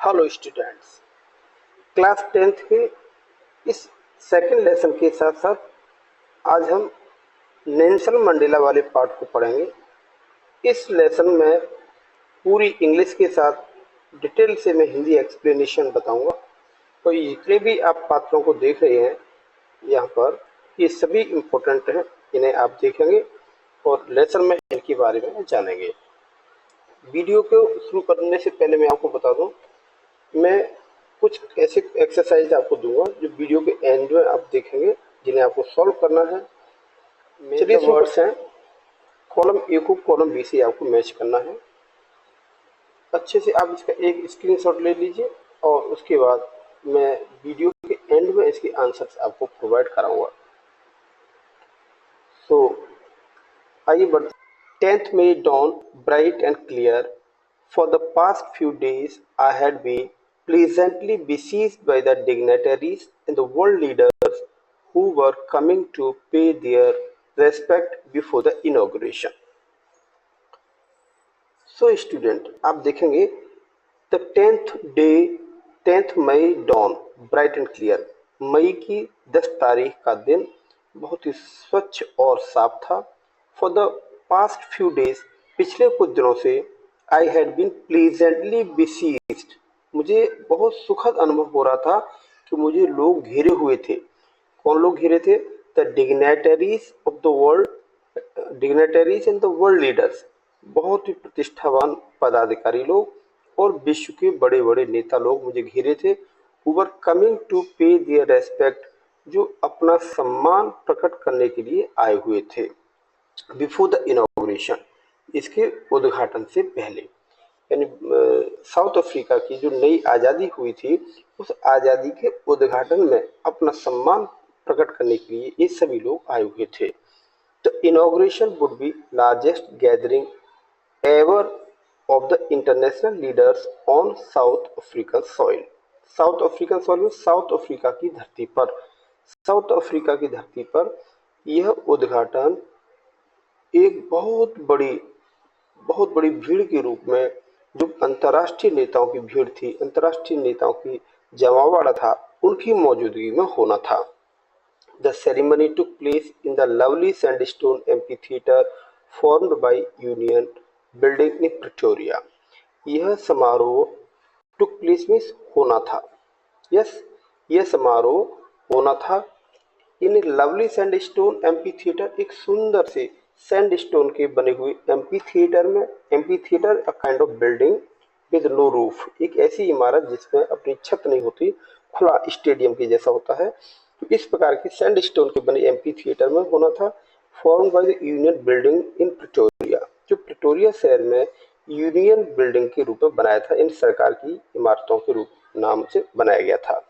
Hello students, class 10th के इस second lesson के साथ साथ आज हम नेल्सन मंडेला वाले पार्ट को पढ़ेंगे। इस लेसन में पूरी इंग्लिश के साथ डिटेल से मैं हिंदी एक्सप्लेनेशन बताऊंगा। तो जितने भी आप पात्रों को देख रहे हैं यहाँ पर, ये सभी इम्पोर्टेंट हैं, इन्हें आप देखेंगे और लेसन में इनके बारे में जानेंगे। वीडियो को शुरू करने से पहले मैं आपको बता दूं, मैं कुछ ऐसे एक्सरसाइज आपको दूंगा जो वीडियो के एंड में आप देखेंगे, जिन्हें आपको सॉल्व करना है। चलिए, वर्ड्स हैं, कॉलम ए को कॉलम बी से आपको मैच करना है। अच्छे से आप इसका एक स्क्रीनशॉट ले लीजिए और उसके बाद मैं वीडियो के एंड में इसके आंसर्स आपको प्रोवाइड कराऊंगा। सो आइए बढ़ते। 10th May dawned bright and clear. For the past few days, I had been pleasantly besieged by the dignitaries and the world leaders who were coming to pay their respect before the inauguration. So, student, आप देखेंगे the 10th May dawn bright and clear. मई की 10 तारीख का दिन बहुत ही स्वच्छ और साफ था। For the past few days, पिछले कुछ दिनों से I had been pleasantly besieged. मुझे बहुत सुखद अनुभव हो रहा था कि मुझे लोग घेरे हुए थे। कौन लोग घेरे थे? The dignitaries of the world, dignitaries and the world leaders. बहुत ही प्रतिष्ठावान पदाधिकारी लोग और विश्व के बड़े बड़े नेता लोग मुझे घेरे थे। Who were coming to pay their respect, जो अपना सम्मान प्रकट करने के लिए आए हुए थे। बिफोर द इनॉग्रेशन, इसके उद्घाटन से पहले, यानी साउथ अफ्रीका की जो नई आज़ादी हुई थी, उस आज़ादी के उद्घाटन में अपना सम्मान प्रकट करने के लिए ये सभी लोग आए हुए थे। The inauguration would be largest gathering ever of the international leaders on south African soil. South African soil में साउथ अफ्रीका की धरती पर, साउथ अफ्रीका की धरती पर यह उद्घाटन एक बहुत बड़ी भीड़ के रूप में, जो अंतर्राष्ट्रीय नेताओं की भीड़ थी, अंतर्राष्ट्रीय नेताओं की जमावड़ा था, उनकी मौजूदगी में होना था। The ceremony took place in the lovely sandstone amphitheatre formed by union building in Pretoria. यह समारोह टुक प्लेस मीन्स होना था। यस, यह समारोह होना था इन लवली सैंडस्टोन एम्फीथिएटर, एक सुंदर से सैंडस्टोन के बने हुए एम्फीथिएटर में। Amphitheatre a kind of building with no roof, एक ऐसी इमारत जिसमें अपनी छत नहीं होती, खुला स्टेडियम के जैसा होता है। तो इस प्रकार की सैंडस्टोन के बने एम्फीथिएटर में होना था। Form by the union building in Pretoria, जो प्रिटोरिया शहर में यूनियन बिल्डिंग के रूप में बनाया था, इन सरकार की इमारतों के रूप नाम से बनाया गया था।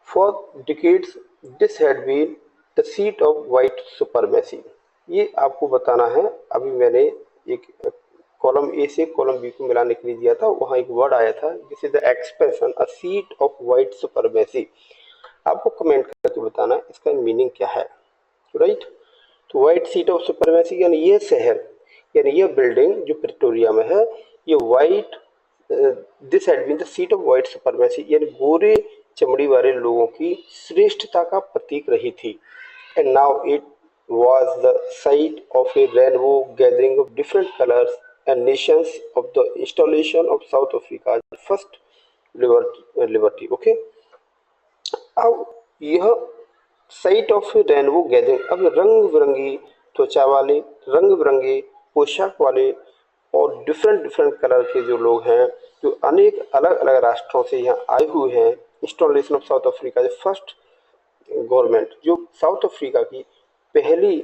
For decades, this had been the seat of white supremacy. ये आपको बताना है। अभी मैंने एक कॉलम ए से कॉलम बी को मिलाने के लिए दिया था, वहाँ एक वर्ड आया था, this is the expression a seat of white supremacy. आपको कमेंट करके बताना इसका मीनिंग क्या है, राइट। तो व्हाइट सीट ऑफ सुपरमेसी यानी ये शहर, यानी ये बिल्डिंग जो प्रिटोरिया में है, ये white, this had been the seat of white supremacy, यानी गोरे चमड़ी वाले लोगों की श्रेष्ठता का प्रतीक रही थी। And now it was the site of a rainbow gathering of different colors and nations of the installation of South Africa's first liberty. Okay, अब यह साइट ऑफ रेनबो गैदरिंग, अब रंग बिरंगी त्वचा वाले, रंग बिरंगे पोशाक वाले और डिफरेंट कलर के जो लोग हैं, जो अनेक अलग अलग राष्ट्रों से यहाँ आए हुए हैं, installation of South Africa first government, जो साउथ अफ्रीका की पहली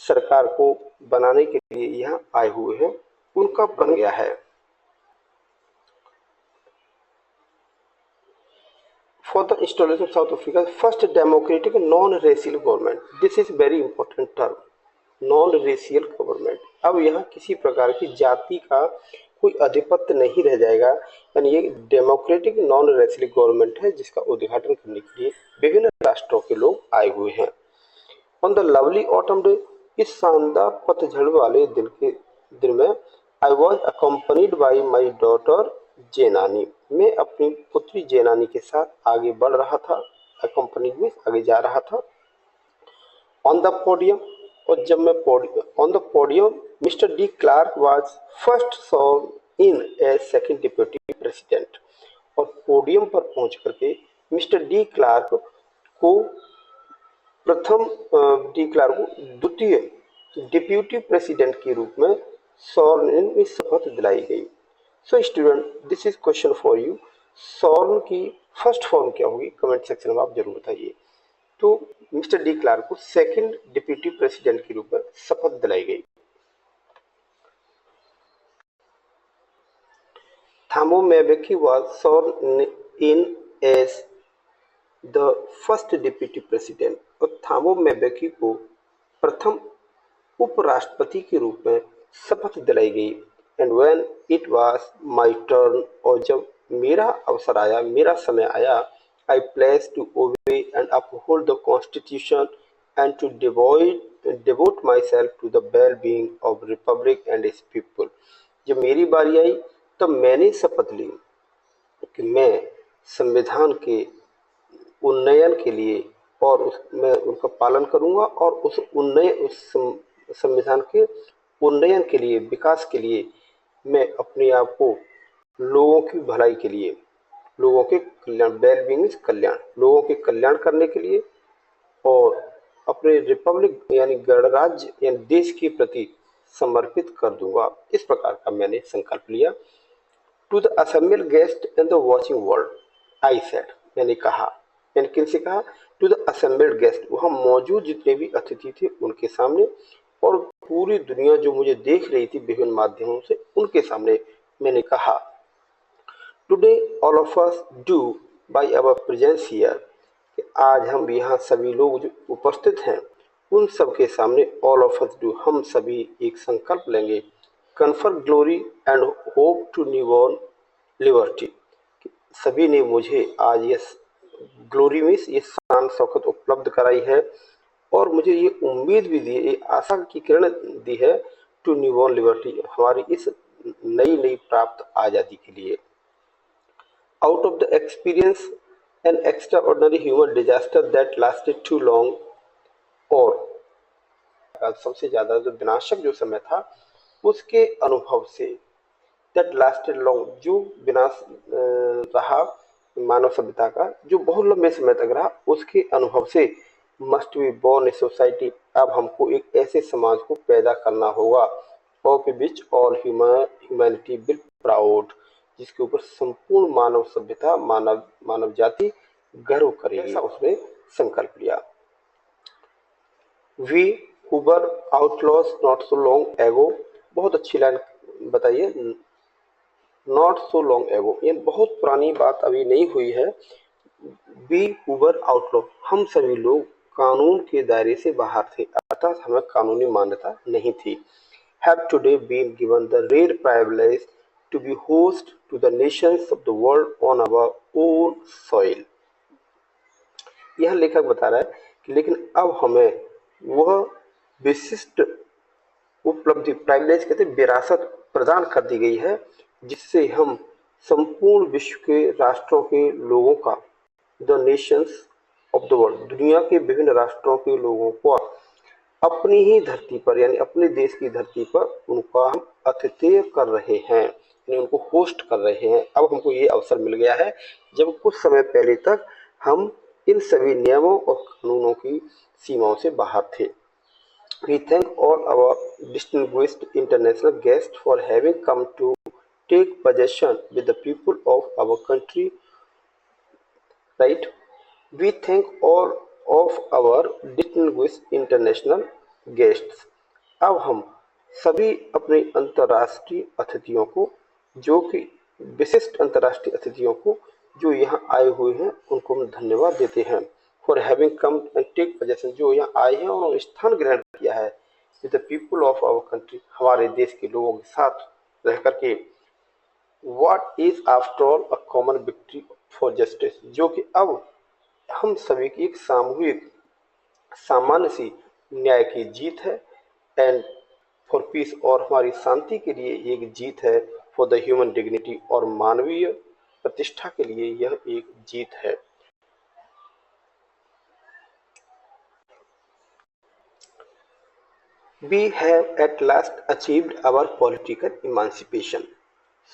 सरकार को बनाने के लिए यहाँ आए हुए हैं, उनका बन गया है। For the installation of South Africa's first democratic non-racial government, this is very important term, non-racial government। अब यहाँ किसी प्रकार की जाति का कोई आधिपत्य नहीं रह जाएगा, यानी ये डेमोक्रेटिक नॉन रेसियल गवर्नमेंट है, जिसका उद्घाटन करने के लिए विभिन्न राष्ट्रों के लोग आए हुए हैं। On the lovely autumn day, इस शानदार पतझड़ वाले दिन में, I was accompanied by my daughter Zenani. मैं अपनी पुत्री जेनानी के साथ आगे बढ़ रहा था, कंपनी में आगे जा रहा था। ऑन द पोडियम, और जब मैं on the podium Mister de Klerk was first sworn in as second deputy president. और पोडियम पर पहुंच करके मिस्टर डी क्लार्क को प्रथम डी क्लार्क को द्वितीय डिप्यूटी प्रेसिडेंट के रूप में सॉर्न में शपथ दिलाई गई। So student, this is question for you. Sworn की फर्स्ट फॉर्म क्या होगी, कमेंट सेक्शन में आप जरूर बताइए। तो मिस्टर डी क्लार्क को सेकंड डिप्यूटी प्रेसिडेंट के रूप में शपथ दिलाई गई। Thabo Mbeki was sworn in as the first deputy president. और थामो मैबेकी को प्रथम उपराष्ट्रपति के रूप में शपथ दिलाई गई। And when it was my turn, और जब मेरा अवसर आया, मेरा समय आया, I place to obey and uphold the constitution and to devote myself to the well-being of republic and its people। जब मेरी बारी आई तब मैंने शपथ ली कि मैं संविधान के उन्नयन के लिए और मैं उनका पालन करूंगा, और उस संविधान के उन्नयन के लिए, विकास के लिए मैं अपने आप को लोगों की भलाई के लिए, लोगों के कल्याण, वेलबींग कल्याण, लोगों के कल्याण करने के लिए, और अपने रिपब्लिक यानी गणराज्य यानी देश के प्रति समर्पित कर दूंगा। इस प्रकार का मैंने संकल्प लिया। To the assembled guest and the watching world I said, मैंने कहा, मैंने किनसे कहा? टू द असेंबल्ड गेस्ट, वहां मौजूद जितने भी अतिथि थे उनके सामने, और पूरी दुनिया जो मुझे देख रही थी विभिन्न माध्यमों से, उनके सामने मैंने कहा, today all of us do by our presence here, आज हम यहाँ सभी लोग जो उपस्थित हैं उन सब के सामने ऑल ऑफ अस डू, हम सभी एक संकल्प लेंगे, confer glory and hope to newborn liberty. सभी ने मुझे आज ये ग्लोरी में ये शान शौकत उपलब्ध कराई है, और मुझे ये उम्मीद भी दी है, ये आशा की किरण दी है, टू न्यूबॉर्न लिबर्टी, हमारी इस नई प्राप्त आज़ादी के लिए। Out of the experience an extraordinary human disaster that lasted too long, और सबसे ज्यादा जो विनाशक जो समय था उसके अनुभव से, दैट लास्टेड लॉन्ग, जो विनाश रहा मानव सभ्यता का, जो बहुत लंबे समय तक रहा, उसके अनुभव से must be born a society, अब हमको एक ऐसे समाज को पैदा करना होगा, of which all humanity will proud, जिसके ऊपर संपूर्ण मानव सभ्यता, मानव जाति गर्व करेगी। ऐसा उसने संकल्प लिया। We who were outlaws not so long ago, बहुत अच्छी लाइन बताइए, नॉट सो लॉन्ग एगो, ये बहुत पुरानी बात अभी नहीं हुई है। वी हु वर आउटलॉ, हम सभी लोग कानून के दायरे से बाहर थे, अर्थात हमें कानूनी मान्यता नहीं थी। Have today been given the rare privilege to be host to the nations of the world on our own soil. यह लेखक बता रहा है कि लेकिन अब हमें वह विशिष्ट उपलब्धि, प्राइविलेज कहते हैं, विरासत प्रदान कर दी गई है, जिससे हम संपूर्ण विश्व के राष्ट्रों के लोगों का, the nations of the world, दुनिया के विभिन्न राष्ट्रों के लोगों को अपनी ही धरती पर यानी अपने देश की धरती पर उनका हम आतिथ्य कर रहे हैं, यानी उनको होस्ट कर रहे हैं। अब हमको ये अवसर मिल गया है, जब कुछ समय पहले तक हम इन सभी नियमों और कानूनों की सीमाओं से बाहर थे। We thank all our distinguished international guests for having come to take possession with the people of our country, right? We thank all of our distinguished international guests। अब हम सभी अपने अंतर्राष्ट्रीय अतिथियों को, जो कि विशिष्ट अंतर्राष्ट्रीय अतिथियों को जो यहाँ आए हुए हैं, उनको हम धन्यवाद देते हैं। For having come and take possession, जो यहाँ आए हैं और उन्होंने स्थान ग्रहण किया है, with the people of our country, हमारे देश के लोगों के साथ रह करके। What is after all a common victory for justice, जो कि अब हम सभी की एक सामूहिक सामान्य सी न्याय की जीत है, एंड फॉर पीस, और हमारी शांति के लिए एक जीत है, फॉर द ह्यूमन डिग्निटी, और मानवीय प्रतिष्ठा के लिए यह एक जीत है। We have at last achieved our political emancipation.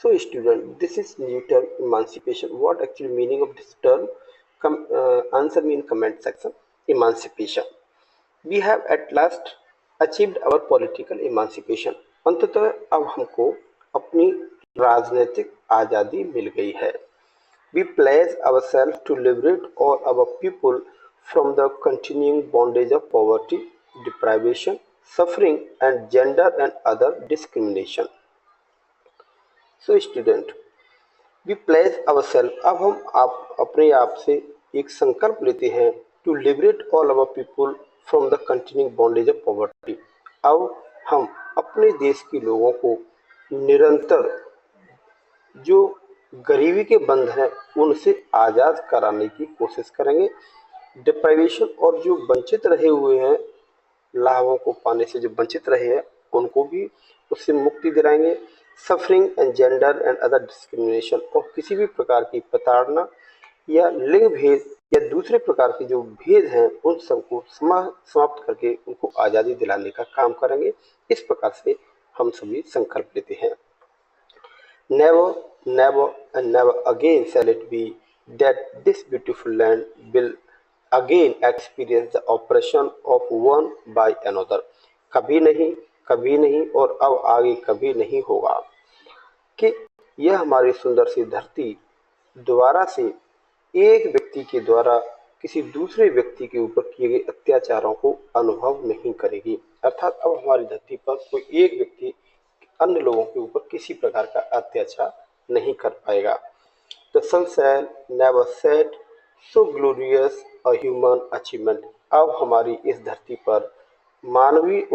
So student, this is new term emancipation. What actually meaning of this term? Answer me in comment section. Emancipation. We have at last achieved our political emancipation. अंततः अब हमको अपनी राजनीतिक आज़ादी मिल गई है। We pledge ourselves to liberate all our people from the continuing bondage of poverty, deprivation, suffering, and gender and other discrimination. So student, we pledge ourselves, अब हम अपने आप से एक संकल्प लेते हैं to liberate all our people from the continuing bondage of poverty. अब हम अपने देश के लोगों को निरंतर जो गरीबी के बंध हैं उनसे आज़ाद कराने की कोशिश करेंगे। डिप्राइवेशन, और जो वंचित रहे हुए हैं, लाभों को पाने से जो वंचित रहे हैं उनको भी उससे मुक्ति दिलाएंगे। Suffering and gender and other discrimination, और किसी भी प्रकार की प्रताड़ना या लिंग भेद या दूसरे प्रकार के जो भेद हैं उन सबको समाप्त करके उनको आज़ादी दिलाने का काम करेंगे। इस प्रकार से हम सभी संकल्प लेते हैं। Never, never and never again shall it be that this beautiful land will again experience the oppression of one by another. कभी नहीं और अब आगे कभी नहीं होगा कि यह हमारी सुंदर सी धरती दोबारा से एक व्यक्ति के द्वारा किसी दूसरे व्यक्ति के ऊपर किए गए अत्याचारों को अनुभव नहीं करेगी। अर्थात अब हमारी धरती पर कोई एक व्यक्ति अन्य लोगों के ऊपर किसी प्रकार का अत्याचार नहीं कर पाएगा। The sun shall never set so glorious a human achievement. अब हमारी इस धरती पर मानवीय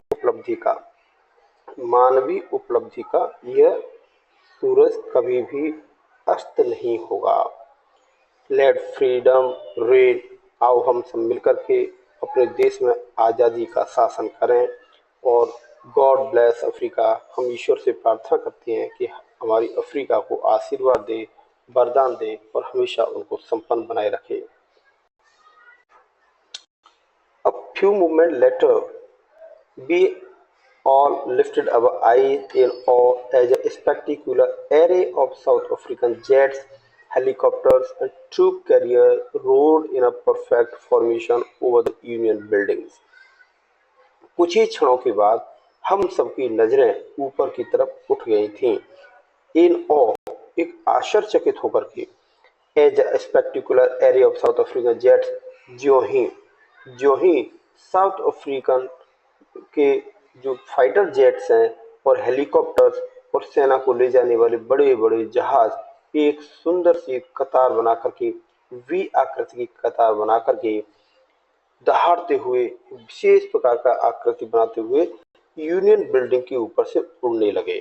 उपलब्धि का यह सूरज कभी भी अस्त नहीं होगा। लेट फ्रीडम रेन, आओ हम सब मिलकर के अपने देश में आज़ादी का शासन करें। और गॉड ब्लेस अफ्रीका, हम ईश्वर से प्रार्थना करते हैं कि हमारी अफ्रीका को आशीर्वाद दे, वरदान दे और हमेशा उनको संपन्न बनाए रखे। A few moments later, we all lifted our eyes in awe as a spectacular array of South African jets, helicopters, and troop carriers rode in a perfect formation over the Union buildings. कुछ ही क्षणों के बाद हम सबकी नजरें ऊपर की तरफ उठ गई थीं। इन ऑ, एक आश्चर्यचकित होकर के, as a spectacular array of South African jets, जो ही साउथ अफ्रीकन के जो फाइटर जेट्स हैं और हेलीकॉप्टर्स और सेना को ले जाने वाले बड़े बड़े जहाज एक सुंदर सी कतार बना करके, वी आकृति की कतार बना करके दहाड़ते हुए, विशेष प्रकार का आकृति बनाते हुए यूनियन बिल्डिंग के ऊपर से उड़ने लगे।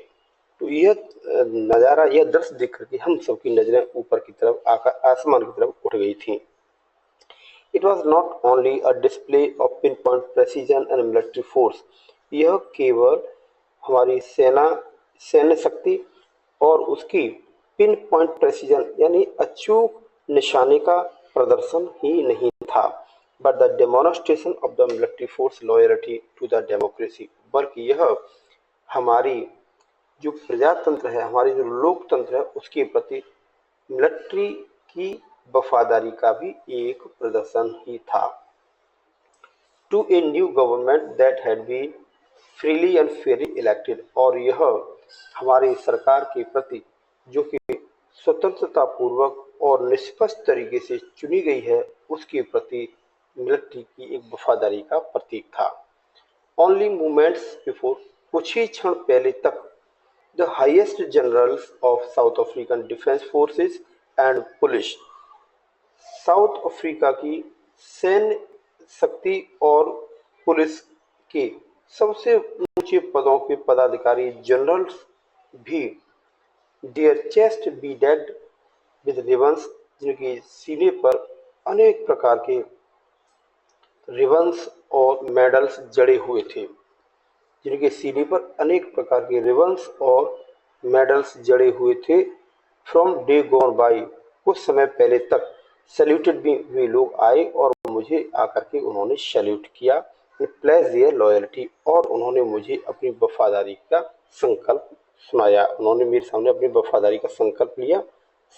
तो यह नज़ारा, यह दृश्य देख करके हम सबकी नजरें ऊपर की तरफ, आसमान की तरफ उठ गई थी। It was not only a display of pinpoint precision and military force. यह केवल हमारी सैन्य शक्ति और उसकी पिन पॉइंट प्रेसिजन यानी अचूक निशाने का प्रदर्शन ही नहीं था, but the demonstration of the military force loyalty to the democracy, बल्कि यह हमारी जो प्रजातंत्र है, हमारी जो लोकतंत्र है, उसके प्रति मिलिट्री की वफादारी का भी एक प्रदर्शन ही था। To a new government that had been freely and fairly elected, और यह हमारी सरकार के प्रति जो कि स्वतंत्रता पूर्वक और निष्पक्ष तरीके से चुनी गई है, उसके प्रति मिलिट्री की एक वफादारी का प्रतीक था। ओनली मोमेंट्स बिफोर, कुछ ही क्षण पहले तक, the highest generals of South African defence forces and police, south Africa की सैन्य शक्ति और पुलिस के सबसे ऊंचे पदों के पदाधिकारी जनरल्स भी, their chest be decked with ribbons, जिनके सीने पर अनेक प्रकार के रिबन्स और मेडल्स जड़े हुए थे, जिनके सीने पर अनेक प्रकार के रिबन्स और मेडल्स जड़े हुए थे। फ्रॉम डे गॉन बाई, कुछ समय पहले तक सैल्यूटेड भी वे लोग आए और मुझे आकर के उन्होंने सैल्यूट किया, प्लेज देयर लॉयल्टी, और उन्होंने मुझे अपनी वफादारी का संकल्प सुनाया, उन्होंने मेरे सामने अपनी वफादारी का संकल्प लिया,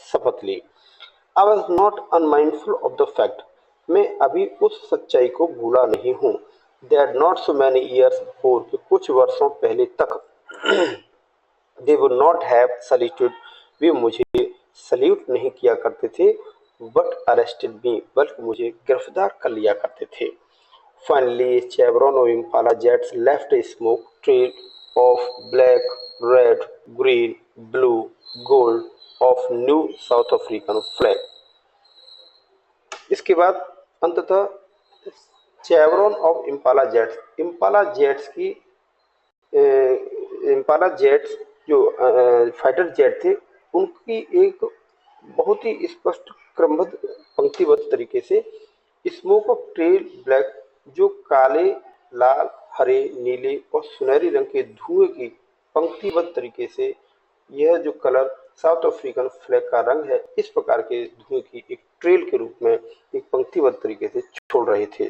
शपथ ली। I was not unmindful of the fact, मैं अभी उस सच्चाई को भूला नहीं हूँ, that not so many years before, कि कुछ वर्षों पहले तक they would not have saluted, वे मुझे सल्यूट नहीं किया करते थे, बट अरेस्टेड मी, बल्कि मुझे गिरफ्तार कर लिया करते थे। Finally chevron of Impala jets left a smoke trail of black, red, green, blue, gold of new South African flag. इसके बाद अंततः चेवरॉन ऑफ इम्पाला जेट्स की इम्पाला जेट्स जो फाइटर जेट थे, उनकी एक बहुत ही स्पष्ट क्रमबद्ध पंक्तिबद्ध तरीके से स्मोक ऑफ ट्रेल ब्लैक, जो काले, लाल, हरे, नीले और सुनहरी रंग के धुएं की पंक्तिबद्ध तरीके से, यह जो कलर साउथ अफ्रीकन फ्लैग का रंग है, इस प्रकार के धुएं की एक ट्रेल के रूप में एक पंक्तिबद्ध तरीके से छोड़ रहे थे।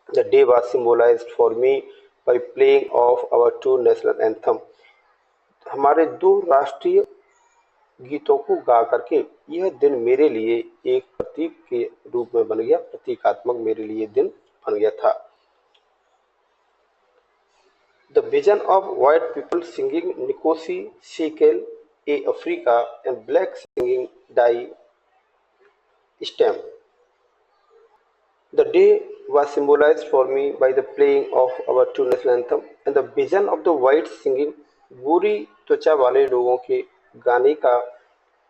The day was symbolised for me by playing of our two national anthem, हमारे दो राष्ट्रीय गीतों को गा करके यह दिन मेरे लिए एक प्रतीक के रूप में बन गया, प्रतीकात्मक मेरे लिए दिन बन गया था। The vision of white people singing Nkosi Sikelel' iAfrika and black singing Die Stem, the day was symbolized for me by the playing of our two national anthem and the vision of the white singing, गोरी त्वचा वाले लोगों के गाने का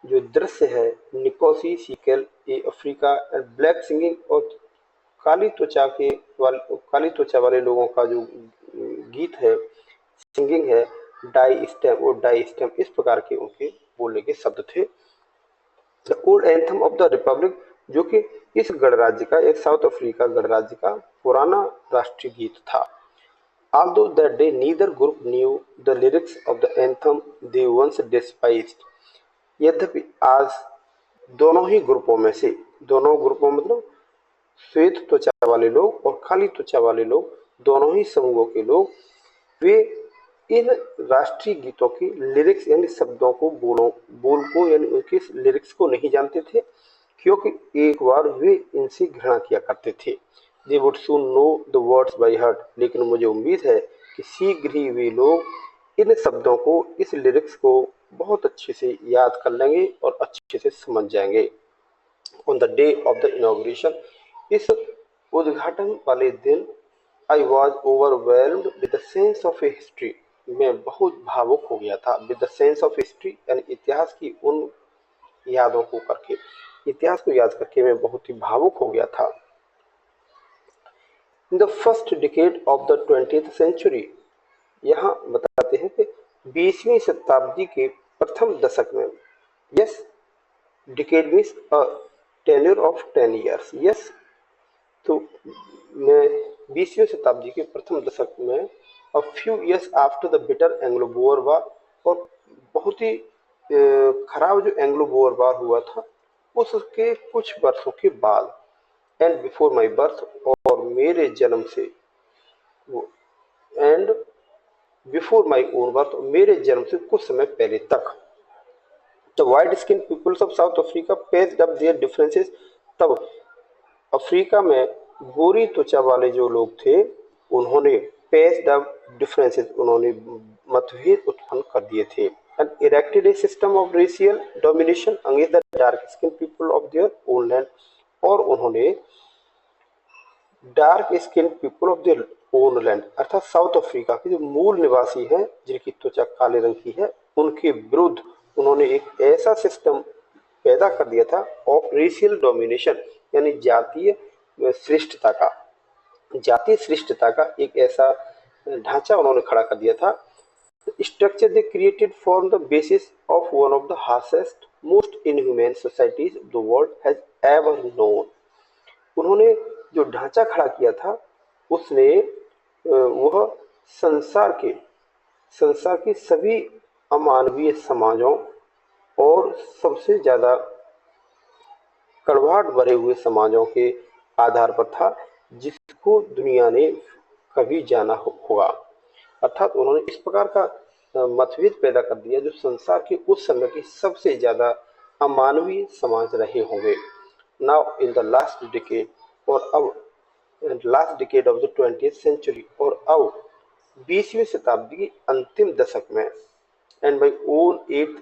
जो दृश्य है, Nkosi Sikelel' iAfrika and black singing, और काली त्वचा वाले लोगों का जो गीत है, सिंगिंग है, डाई स्टेम, वो डाई स्टेम, इस प्रकार के उनके बोलने के शब्द थे। The old anthem of the Republic, जो कि इस गणराज्य का, एक साउथ अफ्रीका गणराज्य का पुराना राष्ट्रीय गीत था। Although that day neither group knew the lyrics of the anthem they once despised, यद्यपि आज दोनों ही ग्रुपों में से, दोनों ग्रुपों मतलब श्वेत त्वचा वाले लोग और काली त्वचा वाले लोग, दोनों ही समूहों के लोग, वे इन राष्ट्रीय गीतों की लिरिक्स यानी शब्दों को, बोल को यानी उनके लिरिक्स को नहीं जानते थे, क्योंकि एक बार वे इनसे घृणा किया करते थे। They would soon know the words by heart, लेकिन मुझे उम्मीद है कि शीघ्र ही वे लोग इन शब्दों को, इस लिरिक्स को बहुत अच्छे से याद कर लेंगे और अच्छे से समझ जाएंगे। On the day of the inauguration, इस उद्घाटन वाले दिन, I was overwhelmed with the sense of A history, मैं बहुत भावुक हो गया था। With the sense of history यानी इतिहास की उन यादों को करके, इतिहास को याद करके मैं बहुत ही भावुक हो गया था। In the first decade of the 20th century, यहाँ बताते हैं कि 20वीं शताब्दी के प्रथम दशक में, yes, decade means a tenure of 10 years, yes, तो मैं 20वीं शताब्दी के प्रथम दशक में, a few years after the bitter Anglo Boer war, और बहुत ही खराब जो एंग्लो बोअर वार हुआ था उसके कुछ वर्षों के बाद, एंड बिफोर माई बर्थ, और मेरे जन्म से, and before my own birth, मेरे जन्म से कुछ समय पहले तक, the white skin peoples of South Africa patched up their differences, तब अफ्रीका में गोरी त्वचा वाले जो लोग थे, उन्होंने पेज्ड अप डिफरेंसेस, उन्होंने मतभेद उत्पन्न कर दिए थे, and erected A system of racial domination against the dark skin people of their own land, और उन्होंने dark skin people of their own land अर्थात साउथ अफ्रीका के जो मूल निवासी हैं, जिनकी त्वचा काले रंग की है, उनके विरुद्ध उन्होंने एक ऐसा सिस्टम पैदा कर दिया था ऑफ रेशियल डोमिनेशन, यानी जातीय श्रेष्ठता का एक ऐसा ढांचा उन्होंने खड़ा कर दिया था। Structure they created form the basis of one of the harshest most inhuman societies the world has ever known, उन्होंने जो ढांचा खड़ा किया था उसने वह संसार की सभी अमानवीय समाजों और सबसे ज़्यादा कड़वाहट भरे हुए समाजों के आधार पर था, जिसको दुनिया ने कभी जाना होगा। अर्थात उन्होंने इस प्रकार का मतभेद पैदा कर दिया जो संसार के उस समय के सबसे ज्यादा अमानवीय समाज रहे होंगे। Now in the last decade और अब last decade of the 20th century, और अब 20वीं शताब्दी की अंतिम दशक में, and my own 8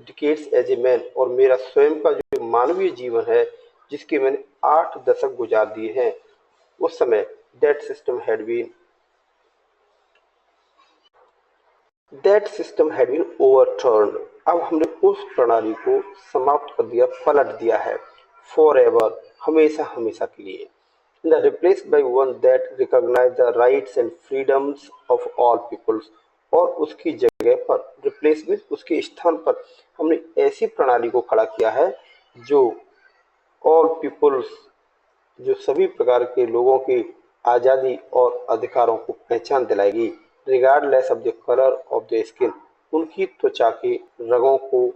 decades as a man, और मेरा स्वयं का जो मानवीय जीवन है जिसके मैंने 8 दशक गुजार दिए हैं, उस समय that system had been overturned. अब हमने उस प्रणाली को समाप्त कर दिया, पलट दिया है, फॉर एवर, हमेशा हमेशा के लिए। Replaced by one that recognise the rights and freedoms of all peoples, और उसकी जगह पर, रिप्लेसमेंट, उसके स्थान पर हमने ऐसी प्रणाली को खड़ा किया है जो ऑल पीपल्स, जो सभी प्रकार के लोगों की आज़ादी और अधिकारों को पहचान दिलाएगी, regardless of the colour of the skin, उनकी त्वचा के रंगों को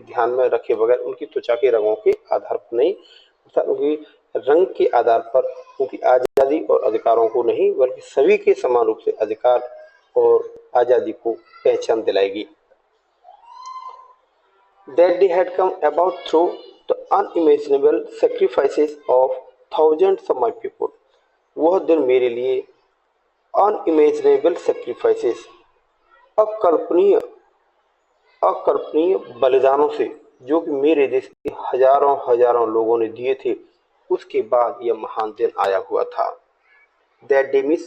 ध्यान में रखे बगैर, उनकी त्वचा के रंगों के आधार पर नहीं, अर्थात उनकी रंग के आधार पर उनकी आज़ादी और अधिकारों को नहीं, बल्कि सभी के समान रूप से अधिकार और आज़ादी को पहचान दिलाएगी। That day had come about through the unimaginable sacrifices of thousands of my people. वह दिन मेरे लिए अनइमेजिनेबल सेक्रीफाइसेस, अकल्पनीय अकल्पनीय बलिदानों से, जो कि मेरे देश के हजारों हजारों लोगों ने दिए थे, उसके बाद यह महान दिन आया हुआ था। That day means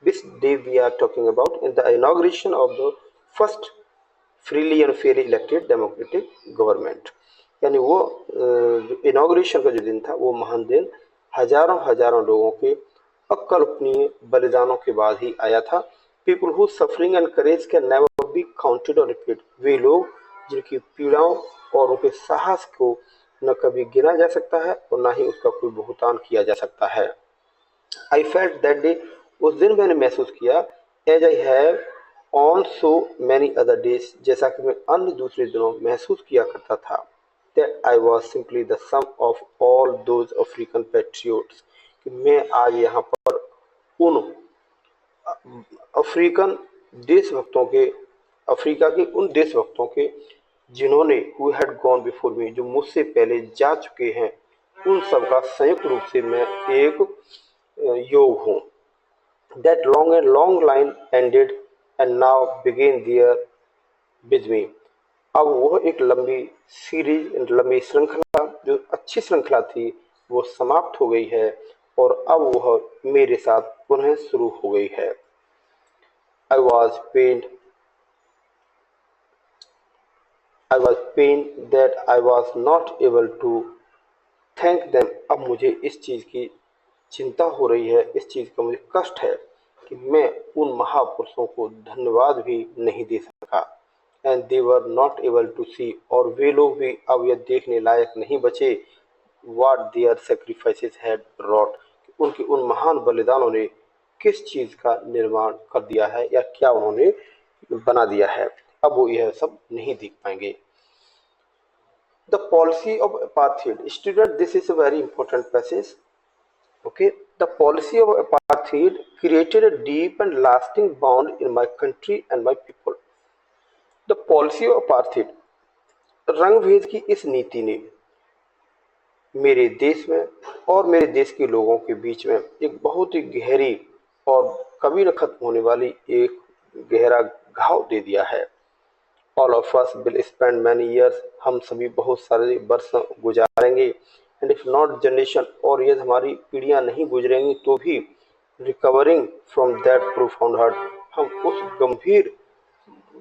this day we are talking about in the inauguration of the first freely and fairly elected democratic government, यानी वो जो इनॉग्रेशन का जो दिन था, वो महान दिन हजारों हजारों लोगों के अकल्पनीय बलिदानों के बाद ही आया था। People who suffering and courage can never be counted और रिपीट, वे लोग जिनकी पीड़ाओं और उनके साहस को न कभी गिना जा सकता है और न ही उसका कोई भुगतान किया जा सकता है। आई फेल्ट दैट डे, उस दिन मैंने महसूस किया, as I have on so many other days, जैसा कि मैं अन्य दूसरे दिनों महसूस किया करता था, that I was simply the sum of all those African patriots, कि मैं आज यहाँ पर उन अफ्रीकन देशभक्तों के, अफ्रीका के उन देशभक्तों के जिन्होंने who had gone before me, जो मुझसे पहले जा चुके हैं, उन सब का संयुक्त रूप से मैं एक योग हूँ। That long line ended and now began there with me. अब वह एक लंबी सीरीज, लंबी श्रृंखला, जो अच्छी श्रृंखला थी, वो समाप्त हो गई है और अब वह मेरे साथ पुनः शुरू हो गई है। I was pained that I was not able to thank them. अब मुझे इस चीज की चिंता हो रही है, इस चीज का मुझे कष्ट है कि मैं उन महापुरुषों को धन्यवाद भी नहीं दे सका। And they were not able to see, और वे लोग भी अब यह देखने लायक नहीं बचे, what their sacrifices had wrought, उनके उन महान बलिदानों ने किस चीज का निर्माण कर दिया है या क्या उन्होंने बना दिया है। अब वो यह सब नहीं देख पाएंगे। The policy of apartheid, student, this is a very important passage. Okay, the policy of apartheid created a deep and lasting bond in my country and my people. The policy of apartheid, रंग भेद की इस नीति ने मेरे देश में और मेरे देश के लोगों के बीच में एक बहुत ही गहरी और कभी न खत्म होने वाली एक गहरा घाव दे दिया है। All of us will spend many years, हम सभी बहुत सारे वर्ष गुजारेंगे, एंड इफ नॉट जनरेशन, और यदि हमारी पीढ़ियां नहीं गुजरेंगी तो भी, recovering from that profound hurt, हम उस गंभीर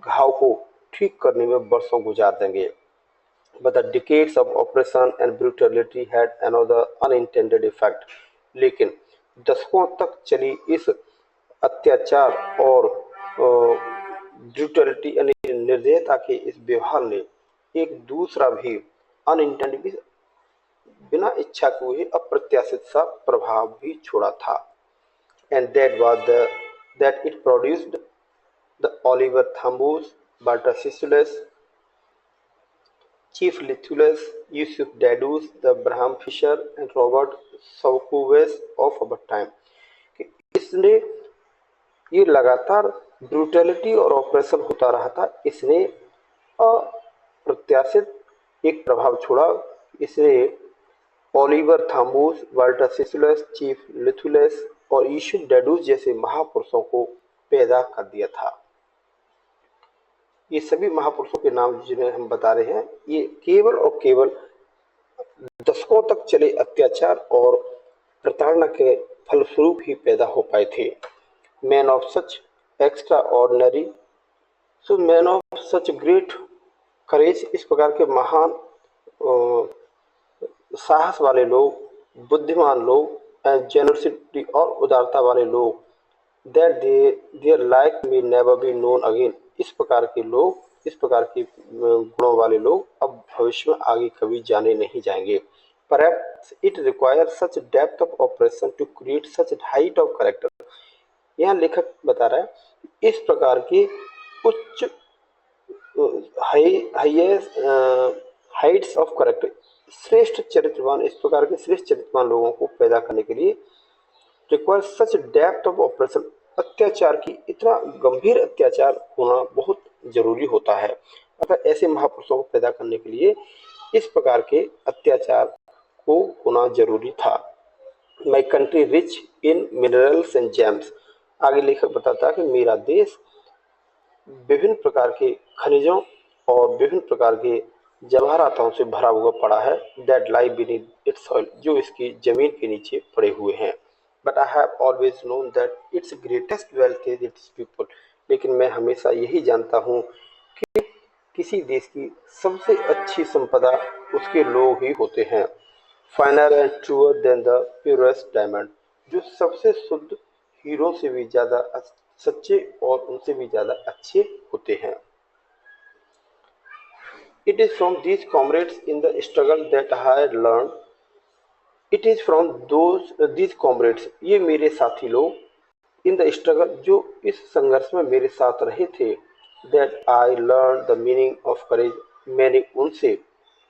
घाव को ठीक करने में वर्षों गुजार देंगे। But the decades of oppression and brutality had another unintended effect. लेकिन दशकों तक चली इस अत्याचार और ब्रूटलिटी यानी निर्दयता के इस व्यवहार ने एक दूसरा भी अनइंटेंडेड, बिना इच्छा के हुए अप्रत्याशित सा प्रभाव भी छोड़ा था। And that was that it produced the Oliver Tambos Walter Sisulu, Chief Lithules, Yusuf Dadus, the Abraham Fisher and Robert Saukuves of our time। कि इसने ये लगातार ब्रूटैलिटी और ऑपरेशन होता रहा था। इसने अप्रत्याशित एक प्रभाव छोड़ा। इसने ओलिवर थॉमस, वाल्टर सिसुलस, चीफ लिथुलस और यूसुफ डैडूस जैसे महापुरुषों को पैदा कर दिया था। ये सभी महापुरुषों के नाम जिन्हें हम बता रहे हैं, ये केवल और केवल दशकों तक चले अत्याचार और प्रताड़ना के फलस्वरूप ही पैदा हो पाए थे। Man of such extra ordinary, so man of such great courage, इस प्रकार के महान साहस वाले लोग, बुद्धिमान लोग, जेनरसिटी और उदारता वाले लोग, that their like may never be known again, इस प्रकार के लोग, इस प्रकार के गुणों वाले लोग अब भविष्य में आगे कभी जाने नहीं जाएंगे। Perhaps it requires such depth of operation to create such height of character। यहाँ लेखक बता रहा है इस प्रकार के उच्च हाइट्स ऑफ करेक्टर, श्रेष्ठ चरित्रवान, इस प्रकार के श्रेष्ठ चरित्रवान लोगों को पैदा करने के लिए require such depth of operation, अत्याचार की इतना गंभीर अत्याचार होना बहुत जरूरी होता है। अतः ऐसे महापुरुषों को पैदा करने के लिए इस प्रकार के अत्याचार को होना जरूरी था। My country rich in minerals and James, आगे लेखक बताता है कि मेरा देश विभिन्न प्रकार के खनिजों और विभिन्न प्रकार के जवाहरातों से भरा हुआ पड़ा है। That lie beneath it's soil, जो इसकी जमीन के नीचे पड़े हुए हैं। But I have always known that it's greatest wealth is it's people, लेकिन मैं हमेशा यही जानता हूँ कि किसी देश की सबसे अच्छी संपदा उसके लोग ही होते हैं। Finer and truer than the purest diamond, जो सबसे शुद्ध हीरो से भी ज्यादा सच्चे और उनसे भी ज्यादा अच्छे होते हैं। It is from these comrades in the struggle that I had learned, it is from these comrades, ये मेरे साथी लोग, in the struggle, जो इस संघर्ष में मेरे साथ रहे थे, that I learned the meaning of courage, मैंने उनसे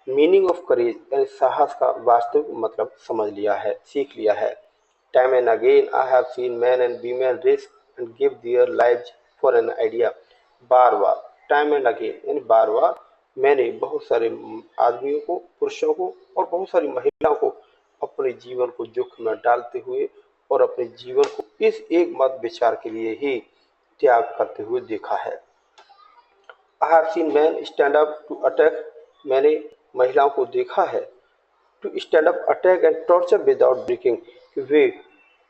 मीनिंग ऑफ करेज यानी साहस का वास्तविक मतलब समझ लिया है, सीख लिया है। Time and again I have seen man and women risk and give their lives for an idea, bar bar, time and again यानी बार बार मैंने बहुत सारे आदमियों को, पुरुषों को और बहुत सारी महिलाओं को अपने जीवन को जोखिम में डालते हुए और अपने जीवन को इस एक मत विचार के लिए ही त्याग करते हुए देखा है। I have seen man stand up to attack, मैंने महिलाओं को देखा है, to stand up attack and torture without breaking, वे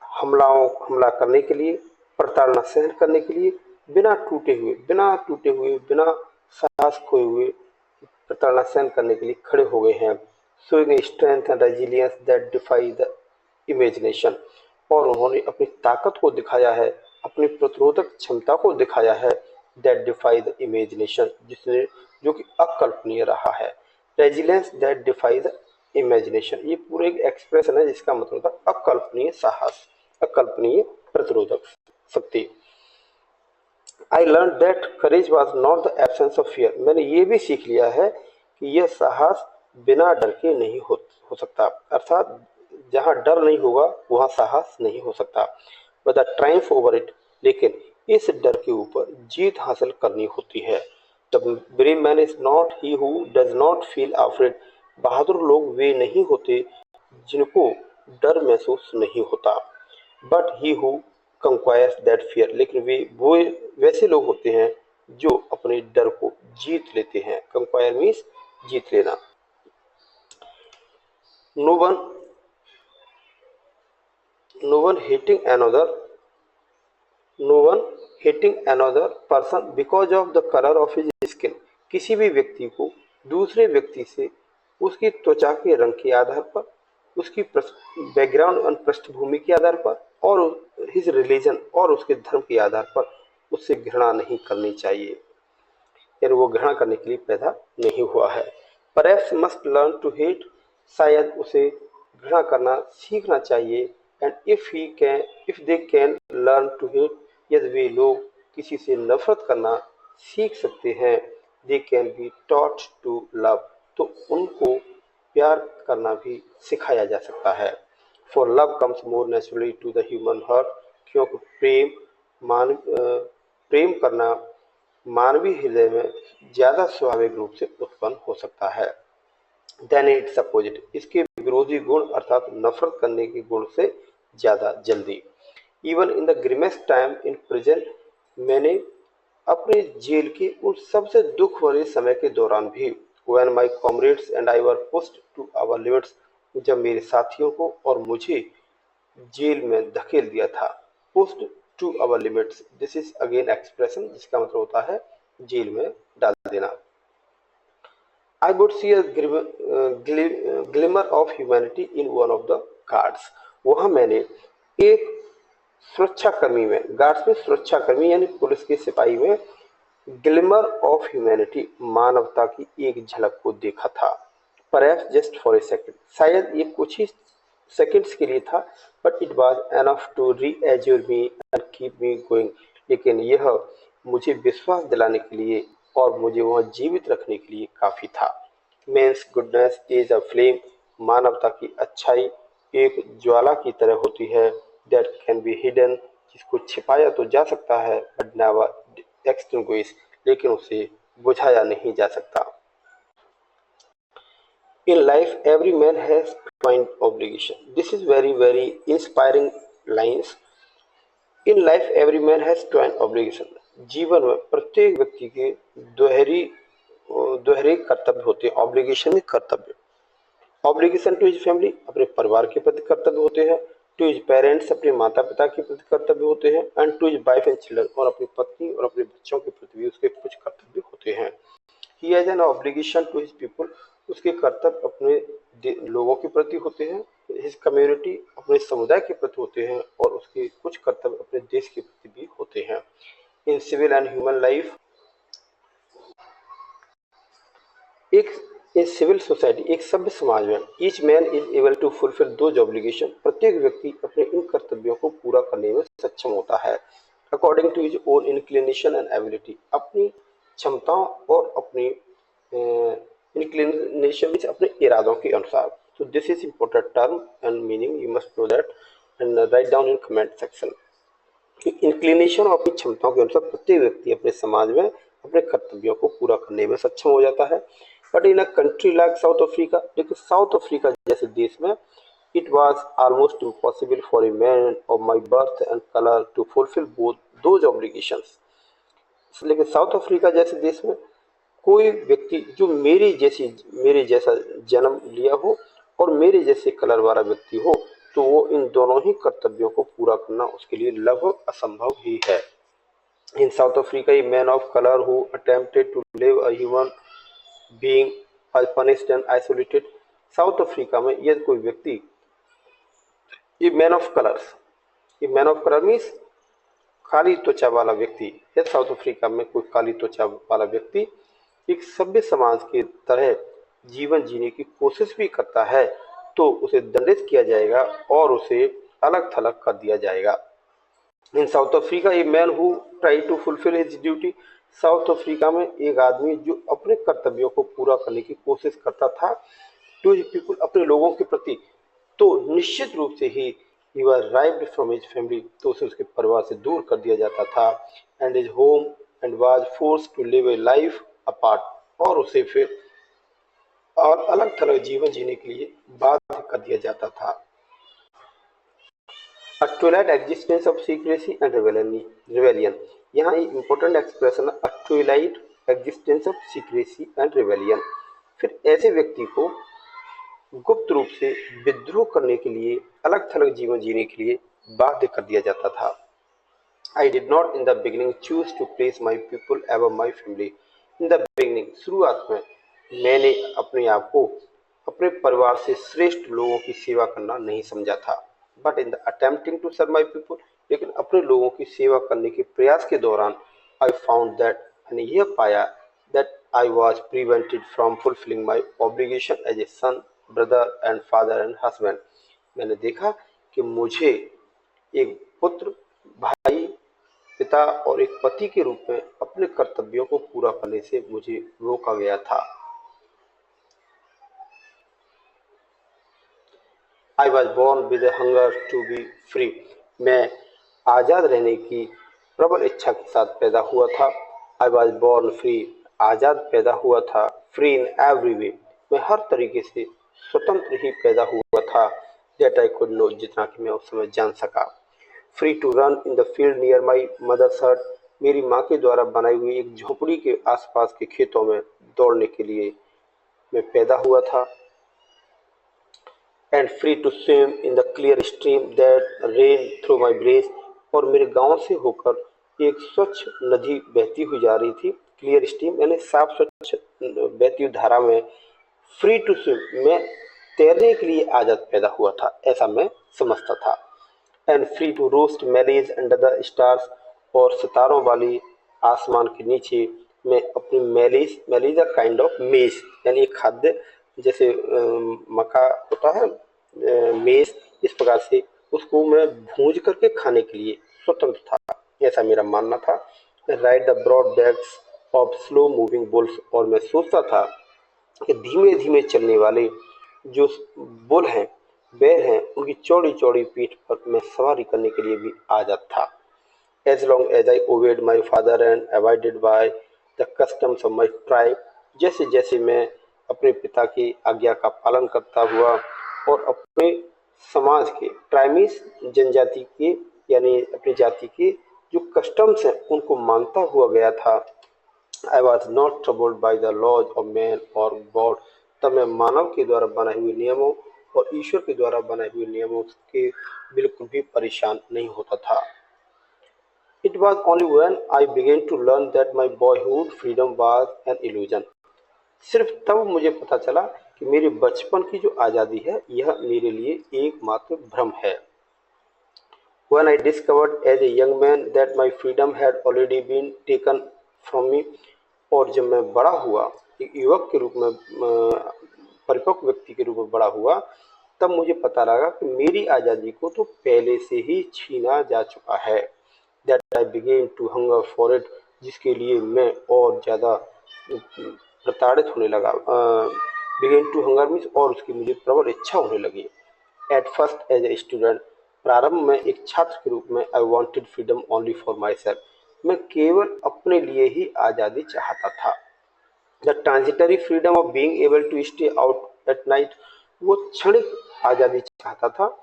हमला करने के लिए, प्रताड़ना सहन करने के लिए बिना टूटे हुए, बिना साहस खोए हुए प्रताड़ना सहन करने के लिए खड़े हो गए हैं। Showing strength and resilience that defy the imagination, और उन्होंने अपनी ताकत को दिखाया है, अपनी प्रतिरोधक क्षमता को दिखाया है। दैट डिफाई द इमेजिनेशन, जिसने जो कि अकल्पनीय रहा है। Resilience that defy the imagination, ये पूरे एक एक्सप्रेशन है जिसका मतलब था अकल्पनीय साहस, अकल्पनीय प्रतिरोधक शक्ति। I learn that courage was not the absence of fear, मैंने ये भी सीख लिया है कि यह साहस बिना डर के नहीं हो सकता, अर्थात जहाँ डर नहीं होगा वहाँ साहस नहीं हो सकता। But the Triumph over it, लेकिन इस डर के ऊपर जीत हासिल करनी होती है। The brave man is not he who does not feel afraid, बहादुर लोग वे नहीं होते जिनको डर महसूस नहीं होता। But he who conquers that fear, लेकिन वो वैसे लोग होते हैं जो अपने डर को जीत लेते हैं। कंक्वायर मीन्स जीत लेना। No one hating another person because of the colour of his skin, किसी भी व्यक्ति को दूसरे व्यक्ति से उसकी त्वचा के रंग के आधार पर, उसकी बैकग्राउंड और पृष्ठभूमि के आधार पर और हिज रिलीजन और उसके धर्म के आधार पर उससे घृणा नहीं करनी चाहिए, यानी वो घृणा करने के लिए पैदा नहीं हुआ है। Perhaps must learn to hate, शायद उसे घृणा करना सीखना चाहिए। And if they can learn to hate, यदि वे लोग किसी से नफरत करना सीख सकते हैं। They can be taught to love, तो उनको प्यार करना भी सिखाया जा सकता है। For love comes more naturally to the human heart, क्योंकि प्रेम करना मानवीय हृदय में ज्यादा स्वाभाविक रूप से उत्पन्न हो सकता है। देन इट्स अपोजिट, इसके विरोधी गुण अर्थात नफरत करने के गुण से ज्यादा जल्दी। Even in the grimmest time in present, मैंने अपने जेल के उन सबसे दुख भरे समय के दौरान भी, when my comrades and I were pushed to our limits, जब मेरे साथियों को और मुझे जेल में धकेल दिया था। Pushed to our limits, this is again expression जिसका मतलब होता है जेल में डाल देना। I would see a glimmer of humanity in one of the guards. वहां मैंने एक सुरक्षाकर्मी में, गार्ड्स में सुरक्षाकर्मी यानी पुलिस के सिपाही में ग्लिमर ऑफ ह्यूमैनिटी, मानवता की एक झलक को देखा था। Perhaps just for a second, शायद ये कुछ ही सेकंड्स के लिए था, but it was enough to reassure me and keep me going, लेकिन यह मुझे विश्वास दिलाने के लिए और मुझे वहां जीवित रखने के लिए काफी था। Man's goodness is a flame, मानवता की अच्छाई एक ज्वाला की तरह होती है। दैट कैन बी हिडन, जिसको छिपाया तो जा सकता है, बट नेवर एक्सटिंग्विश, लेकिन उसे बुझाया नहीं जा सकता। In life, every man has twin obligation. This is very inspiring lines. In life, every man has twin obligation. जीवन में प्रत्येक व्यक्ति के दोहरे कर्तव्य होते हैं। ऑब्लिगेशन में कर्तव्य, ऑब्लिगेशन टू हिज फैमिली, अपने परिवार के प्रति कर्तव्य होते हैं। टू हिज पेरेंट्स, अपने माता पिता के प्रति कर्तव्य होते हैं। And to his wife and children, और अपनी पत्नी और अपने बच्चों के प्रति भी उसके कुछ कर्तव्य होते हैं। He has an obligation to his people, उसके कर्तव्य अपने लोगों के प्रति होते हैं। हिज कम्युनिटी, अपने समुदाय के प्रति होते हैं, और उसके कुछ कर्तव्य अपने देश के प्रति भी होते हैं। In civil and human life, एक इन सिविल सोसाइटी, एक सभ्य समाज में, each man is able to fulfil those obligation, प्रत्येक व्यक्ति अपने इन कर्तव्यों को पूरा करने में सक्षम होता है। According to his own inclination and ability, अपनी क्षमताओं और अपनी इंक्लिनेशन, अपने इरादों के अनुसार। तो this is important term and meaning, you must know that and write down in comment section. Inclination और अपनी क्षमताओं के अनुसार प्रत्येक व्यक्ति अपने समाज में अपने कर्तव्यों को पूरा करने में सक्षम हो जाता है। But in a country like South Africa, लेकिन साउथ अफ्रीका जैसे देश में, it was almost impossible for a man of my birth and colour to fulfil both those obligations. लेकिन साउथ अफ्रीका जैसे देश में कोई व्यक्ति जो मेरे जैसा जन्म लिया हो और मेरे जैसे कलर वाला व्यक्ति हो, तो वो इन दोनों ही कर्तव्यों को पूरा करना उसके लिए लगभग असंभव ही है। In South Africa, a man of colour who attempted to live a human being punished and isolated, South Africa में यदि कोई व्यक्ति, ये मैन ऑफ कलर्स, ये मैन ऑफ कलर मीन्स काली त्वचा वाला व्यक्ति, यदि साउथ अफ्रीका में कोई काली त्वचा वाला व्यक्ति एक सभ्य समाज की तरह जीवन जीने की कोशिश भी करता है, तो उसे दंडित किया जाएगा और उसे अलग थलग कर दिया जाएगा। In South Africa, a man who try to fulfil his duty, South Africa में एक आदमी जो अपने कर्तव्यों को पूरा करने की कोशिश करता था, टू हिज पीपल, अपने लोगों के प्रति, तो निश्चित रूप से ही he was ripped from his family, तो उसे उसके परिवार से दूर कर दिया जाता था। and his home and was forced to live a life apart, और उसे फिर और अलग थलग जीवन जीने के लिए बाध्य कर दिया जाता था। A twilight existence of secrecy and rebellion, यहाँ एक important expression है, a twilight existence of secrecy and rebellion, फिर ऐसे व्यक्ति को गुप्त रूप से विद्रोह करने के लिए, अलग थलग जीवन जीने के लिए बाध्य कर दिया जाता था। I did not in the beginning choose to place my people above my family. In the beginning, शुरुआत में मैंने अपने आप को अपने परिवार से श्रेष्ठ लोगों की सेवा करना नहीं समझा था। But in the attempting to serve my people, लेकिन अपने लोगों की सेवा करने के प्रयास के दौरान I found that, मैंने यह पाया that I was prevented from fulfilling my obligation as a son, brother and father and husband. मैंने देखा कि मुझे एक पुत्र, भाई, पिता और एक पति के रूप में अपने कर्तव्यों को पूरा करने से मुझे रोका गया था। I was born with hunger to be free. मैं आज़ाद रहने की प्रबल इच्छा के साथ पैदा हुआ था। आई वॉज बोर्न फ्री, आज़ाद पैदा हुआ था। फ्री इन एवरी वे, मैं हर तरीके से स्वतंत्र ही पैदा हुआ था। दैट आई कुड नो, जितना कि मैं उस समय जान सका। Free to run in the field near my mother's hut, मेरी माँ के द्वारा बनाई हुई एक झोपड़ी के आसपास के खेतों में दौड़ने के लिए मैं पैदा हुआ था। And free to swim in the clear stream that ran through my brace, और मेरे गांव से होकर एक स्वच्छ नदी बहती हुई जा रही थी। क्लियर स्ट्रीम यानी साफ स्वच्छ बहती हुई धारा में फ्री टू स्विम, मैं तैरने के लिए आजाद पैदा हुआ था, ऐसा मैं समझता था। And free to roast mealies under the stars, और सितारों वाली आसमान के नीचे मैं अपनी मैलेज अ काइंड ऑफ मेज, यानी खाद्य, जैसे मक्का होता है मेज, इस प्रकार से उसको मैं भूंज करके खाने के लिए स्वतंत्र था, ऐसा मेरा मानना था। Ride the broad backs of slow moving bulls, और मैं सोचता था कि धीमे धीमे चलने वाले जो बुल हैं, बैल हैं, उनकी चौड़ी चौड़ी पीठ पर मैं सवारी करने के लिए भी आजाद था। As long as I obeyed my father and abided by the customs of my tribe, जैसे जैसे मैं अपने पिता की आज्ञा का पालन करता हुआ और अपने समाज के ट्राइमीज जनजाति के, यानी अपनी जाति के जो कस्टम्स हैं उनको मानता हुआ गया था। I was not troubled by the laws of man or God, तब मैं मानव के द्वारा बनाए हुए नियमों और ईश्वर के द्वारा बनाए हुए नियमों के बिल्कुल भी परेशान नहीं होता था। It was only when I began to learn that my boyhood freedom was an illusion. सिर्फ तब मुझे पता चला कि मेरे बचपन की जो आज़ादी है यह मेरे लिए एकमात्र भ्रम है। When I discovered as a young man that my freedom had already been taken from me, और जब मैं बड़ा हुआ, एक युवक के रूप में, परिपक्व व्यक्ति के रूप में बड़ा हुआ, तब मुझे पता लगा कि मेरी आज़ादी को तो पहले से ही छीना जा चुका है। That I began to hunger for it, जिसके लिए मैं और ज़्यादा प्रताड़ित होने लगा। Began to hunger means, और उसकी मुझे प्रबल इच्छा होने लगी। At first as a student, प्रारंभ में एक छात्र के रूप में I wanted freedom only for myself, मैं केवल अपने लिए ही आज़ादी चाहता था। The transitory freedom of being able to stay out at night, वो क्षणिक आज़ादी चाहता था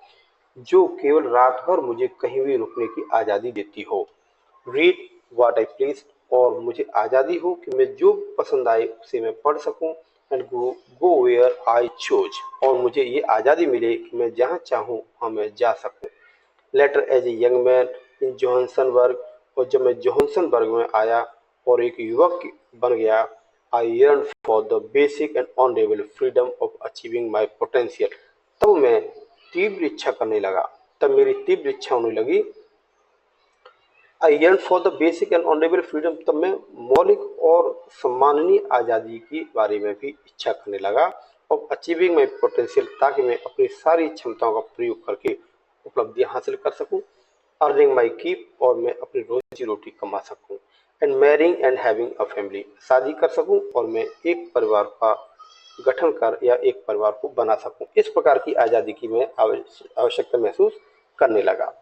जो केवल रात भर मुझे कहीं भी रुकने की आज़ादी देती हो। रीड व्हाट आई प्लीज, और मुझे आज़ादी हो कि मैं जो पसंद आए उसे मैं पढ़ सकूं। And go where I choose, और मुझे ये आज़ादी मिले कि मैं जहाँ चाहूँ वहाँ मैं जा सकूं। Later as a young man in Johannesburg, और जब मैं जोहान्सनबर्ग में आया और एक युवक बन गया, आई yearned for the basic and honourable freedom of achieving my potential, तब मैं तीव्र इच्छा करने लगा, तब मेरी तीव्र इच्छा होने लगी। आई yearned for the basic and honourable freedom, तब मैं मौलिक और सम्माननीय आज़ादी के बारे में भी इच्छा करने लगा। और अचीविंग माई पोटेंशियल, ताकि मैं अपनी सारी क्षमताओं का प्रयोग करके उपलब्धियां हासिल कर सकूं। अर्निंग माई कीप, और मैं अपनी रोजी रोटी कमा सकूं। And marrying and having a family, शादी कर सकूं और मैं एक परिवार का गठन कर या एक परिवार को बना सकूं। इस प्रकार की आज़ादी की मैं आवश्यकता महसूस करने लगा।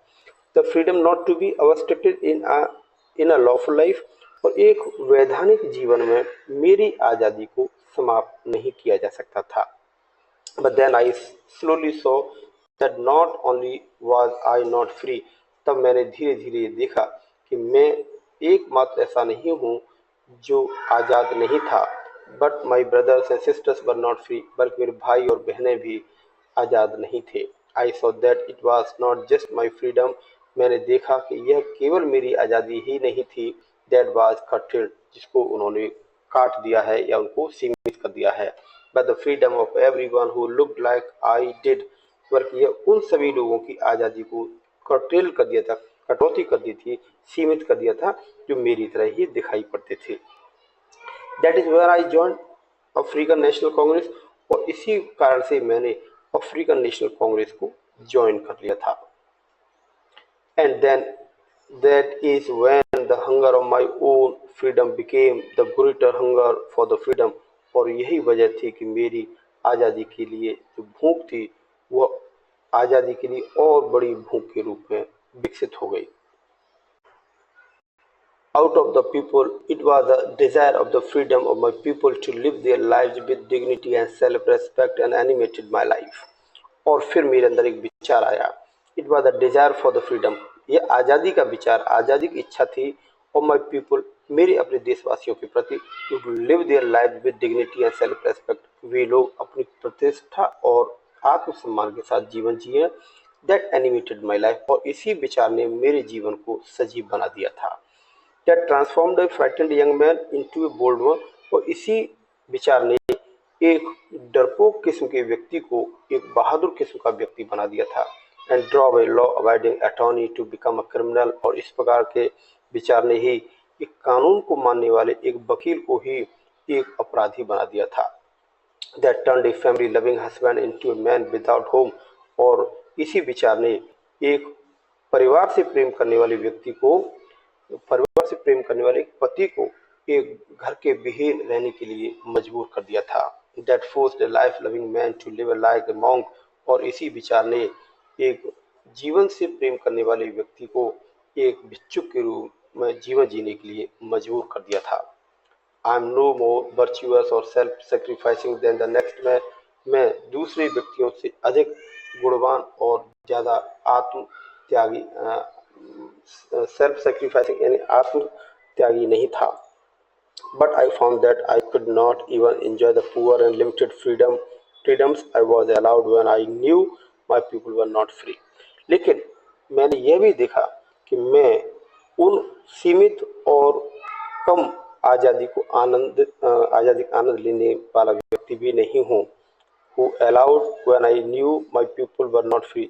The freedom not to be obstructed in a lawful life, और एक वैधानिक जीवन में मेरी आज़ादी को समाप्त नहीं किया जा सकता था। But then I slowly saw that not only was I not free, तब मैंने धीरे धीरे देखा कि मैं एकमात्र ऐसा नहीं हूँ जो आज़ाद नहीं था, but my brothers and sisters were not free, बल्कि मेरे भाई और बहनें भी आज़ाद नहीं थे। I saw that it was not just my freedom, मैंने देखा कि यह केवल मेरी आज़ादी ही नहीं थी, दैट वॉज कर्टेल्ड, जिसको उन्होंने काट दिया है या उनको सीमित कर दिया है। But the freedom of everyone who looked like I did, बल्कि यह उन सभी लोगों की आज़ादी को कर्टेल कर दिया था, कटौती कर दी थी, सीमित कर दिया था, जो मेरी तरह ही दिखाई पड़ते थे। That is where I join African National Congress, और इसी कारण से मैंने अफ्रीकन नेशनल कांग्रेस को ज्वाइन कर लिया था। And then that is when when the hunger of my own freedom became the greater hunger for the freedom। और यही वजह थी कि मेरी आज़ादी के लिए जो भूख थी वह आज़ादी के लिए और बड़ी भूख के रूप में विकसित हो गई। Out of the people, it was the desire of the freedom of my people to live their lives with dignity and self-respect and animated my life। और फिर मेरे अंदर एक विचार आया, it was the desire for the freedom, ये आज़ादी का विचार, आज़ादी की इच्छा थी और माई पीपल, मेरे अपने देशवासियों के प्रति, to live their life with dignity and self respect, वे लोग अपनी प्रतिष्ठा और आत्मसम्मान के साथ जीवन जिए। दैट एनिमेटेड माई लाइफ, और इसी विचार ने मेरे जीवन को सजीव बना दिया था। That transformed a frightened young man into a bold one, और इसी विचार ने एक डरपोक किस्म के व्यक्ति को एक बहादुर किस्म का व्यक्ति बना दिया था। And drove a law abiding attorney to become a criminal, और इस प्रकार के विचार ने ही एक कानून को मानने वाले एक वकील को ही एक अपराधी बना दिया था। That turned a family loving husband into a man without home, और इसी विचार ने एक परिवार से प्रेम करने वाले व्यक्ति को, परिवार से प्रेम करने वाले एक पति को एक घर के विहीन रहने के लिए मजबूर कर दिया था। That forced a life loving man to live like a monk, और इसी विचार ने एक जीवन से प्रेम करने वाले व्यक्ति को एक भिक्षुक के रूप में जीवन जीने के लिए मजबूर कर दिया था। I am no more virtuous or self sacrificing than the next man, मैं दूसरे व्यक्तियों से अधिक गुणवान और ज़्यादा आत्म त्यागी, सेल्फ सेक्रीफाइसिंग यानी आत्म त्यागी नहीं था। But I found that I could not even enjoy the poor and limited freedoms I was allowed when I knew my people were not free। लेकिन मैंने यह भी देखा कि मैं उन सीमित और कम आज़ादी का आनंद लेने वाला व्यक्ति भी नहीं हूँ, who allowed when I knew my people were not free,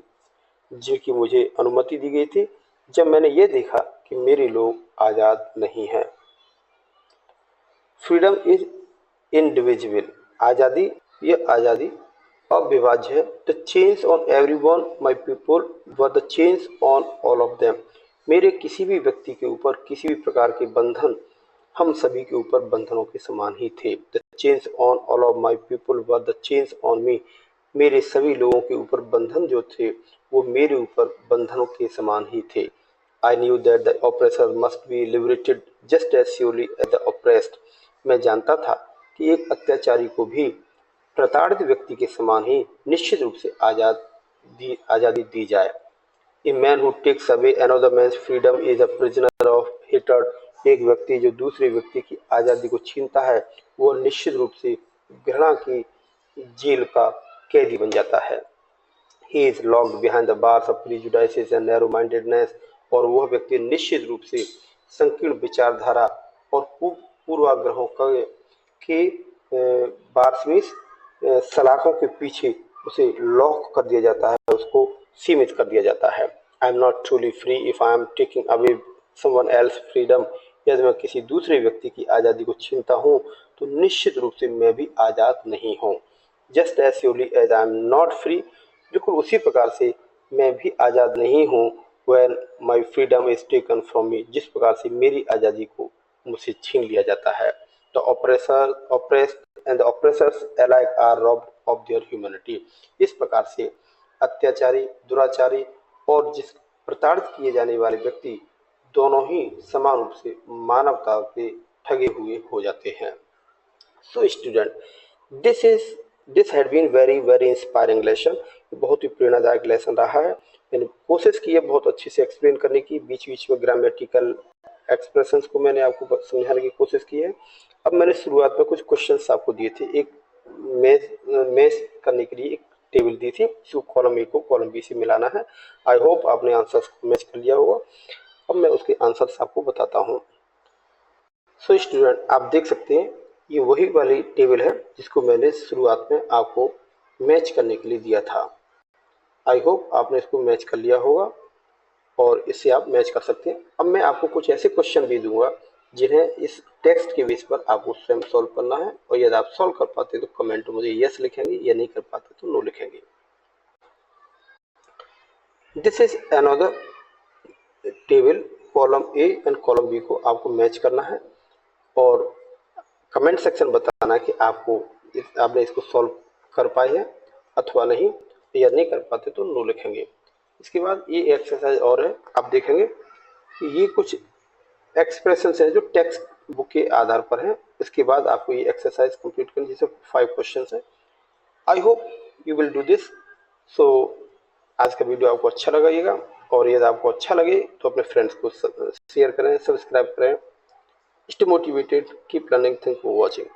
जिनकी मुझे अनुमति दी गई थी जब मैंने ये देखा कि मेरे लोग आज़ाद नहीं हैं। फ्रीडम इज इंडिविजुअल, आज़ादी, ये आज़ादी अविभाज्य है। The change on every one my people were the change on all of them, मेरे किसी भी व्यक्ति के ऊपर किसी भी प्रकार के बंधन हम सभी के ऊपर बंधनों के समान ही थे। The change on all of my people were the change on me, मेरे सभी लोगों के ऊपर बंधन जो थे वो मेरे ऊपर बंधनों के समान ही थे। I knew that the oppressor must be liberated just as surely as the oppressed, मैं जानता था कि एक अत्याचारी को भी प्रताड़ित व्यक्ति के समान ही निश्चित रूप से आज़ादी दी जाए। A man who takes away another man's freedom is a prisoner of hatred, एक व्यक्ति जो दूसरे व्यक्ति की आज़ादी को छीनता है वो निश्चित रूप से घृणा की जेल का कैदी बन जाता है। He is locked behind the bars of prejudices and narrow mindedness, और वह व्यक्ति निश्चित रूप से संकीर्ण विचारधारा और पूर्वाग्रहों के बार्स में सलाखों के पीछे उसे लॉक कर दिया जाता है, उसको सीमित कर दिया जाता है। आई am not truly free if I am taking away someone else freedom, यदि मैं किसी दूसरे व्यक्ति की आज़ादी को छीनता हूँ तो निश्चित रूप से मैं भी आज़ाद नहीं हूँ। Just as surely as I am not free, बिल्कुल उसी प्रकार से मैं भी आज़ाद नहीं हूँ when my freedom is taken from me, जिस प्रकार से मेरी आज़ादी को मुझसे छीन लिया जाता है। The oppressed and the oppressors alike are robbed of their humanity, इस प्रकार से अत्याचारी, दुराचारी और जिस प्रताड़ित किए जाने वाले व्यक्ति दोनों ही समान रूप से मानवता के ठगे हुए हो जाते हैं। So student, this had been very inspiring lesson, बहुत ही प्रेरणादायक लेसन रहा है। मैंने कोशिश की है बहुत अच्छे से एक्सप्लेन करने की, बीच बीच में ग्रामेटिकल एक्सप्रेशंस को मैंने आपको समझाने की कोशिश की है। अब मैंने शुरुआत में कुछ क्वेश्चंस आपको दिए थे, एक मैच करने के लिए एक टेबल दी थी, इसको कॉलम ए को कॉलम बी से मिलाना है। आई होप आपने आंसर्स को मैच कर लिया होगा। अब मैं उसके आंसर्स आपको बताता हूँ। सो स्टूडेंट, आप देख सकते हैं ये वही वाली टेबल है जिसको मैंने शुरुआत में आपको मैच करने के लिए दिया था। आई होप आपने इसको मैच कर लिया होगा और इससे आप मैच कर सकते हैं। अब मैं आपको कुछ ऐसे क्वेश्चन भी दूंगा जिन्हें इस टेक्स्ट के बेस पर आपको स्वयं सॉल्व करना है, और यदि आप सॉल्व कर पाते तो कमेंट में मुझे यस लिखेंगे, या नहीं कर पाते तो नो लिखेंगे। This is another table column A and column B को आपको मैच करना है और कमेंट सेक्शन बताना कि आपने इसको सॉल्व कर पाए हैं अथवा नहीं, या नहीं कर पाते तो नो लिखेंगे। इसके बाद ये एक्सरसाइज और है, आप देखेंगे कि ये कुछ एक्सप्रेशन है जो टेक्स्ट बुक के आधार पर है। इसके बाद आपको ये एक्सरसाइज कंप्लीट करनी, जैसे 5 क्वेश्चन है। I hope you will do this. So आज का वीडियो आपको अच्छा लगेगा, और यदि आपको अच्छा लगे तो अपने फ्रेंड्स को शेयर करें, सब्सक्राइब करें। Stay motivated, keep learning, thank for watching.